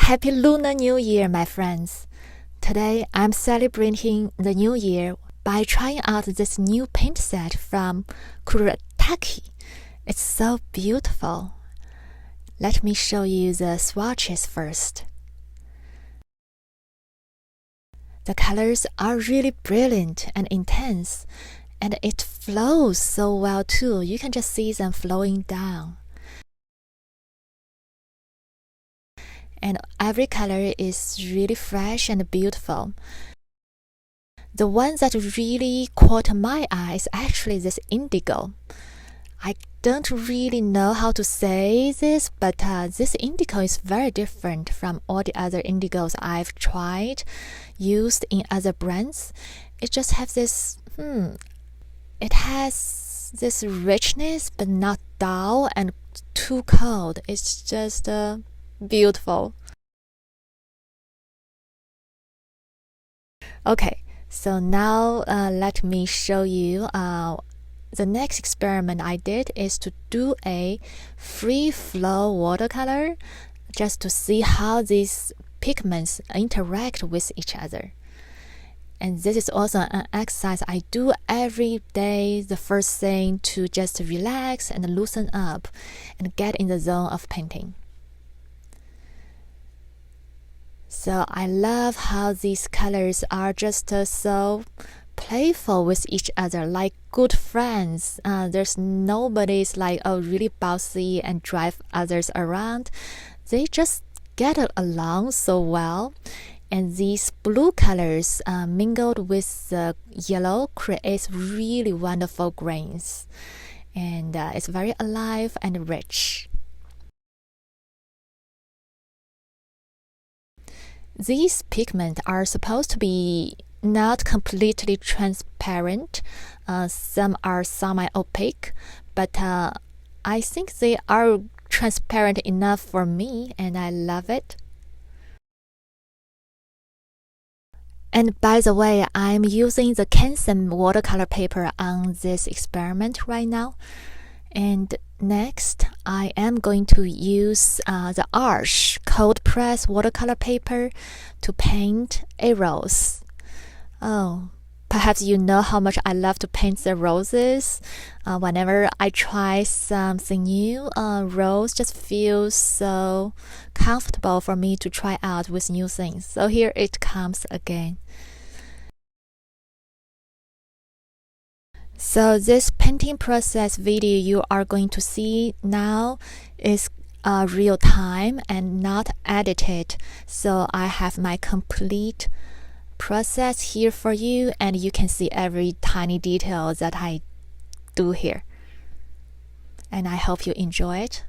Happy Lunar New Year, my friends! Today I'm celebrating the new year by trying out this new paint set from Kuretake. It's so beautiful. Let me show you the swatches first. The colors are really brilliant and intense, and it flows so well too. You can just see them flowing down. And every color is really fresh and beautiful. The one that really caught my eye is actually this indigo. I don't really know how to say this, but this indigo is very different from all the other indigos I've tried, used in other brands. It just has this, it has this richness, but not dull and too cold. It's just beautiful. Okay, so now let me show you the next experiment I did is to do a free flow watercolor just to see how these pigments interact with each other. And this is also an exercise I do every day, the first thing, to just relax and loosen up and get in the zone of painting. So I love how these colors are just so playful with each other, like good friends. There's nobody's like, oh, really bossy and drive others around. They just get along so well. And these blue colors mingled with the yellow creates really wonderful grains. And it's very alive and rich. These pigments are supposed to be not completely transparent. Some are semi-opaque, but I think they are transparent enough for me, and I love it. And by the way, I'm using the Gansai watercolor paper on this experiment right now. And next, I am going to use the Arch cold press watercolor paper to paint a rose. Oh, perhaps you know how much I love to paint the roses. Whenever I try something new, rose just feels so comfortable for me to try out with new things. So here it comes again. So this painting process video you are going to see now is real time and not edited. So I have my complete process here for you, and you can see every tiny detail that I do here. And I hope you enjoy it.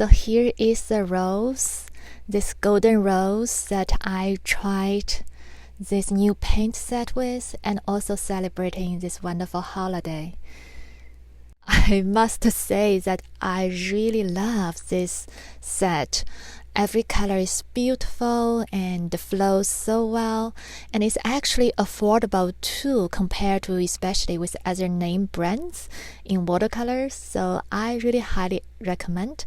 So here is the rose, this golden rose that I tried this new paint set with, and also celebrating this wonderful holiday. I must say that I really love this set. Every color is beautiful and flows so well, and it's actually affordable too compared to especially with other name brands in watercolors. So I really highly recommend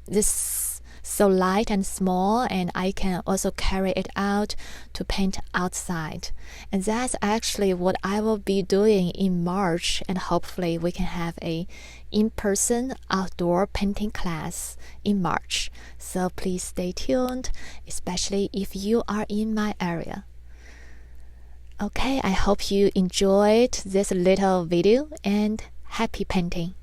this. So light and small, and I can also carry it out to paint outside. And that's actually what I will be doing in March, and hopefully we can have a in-person outdoor painting class in March. So please stay tuned, especially if you are in my area. Okay, I hope you enjoyed this little video, and happy painting.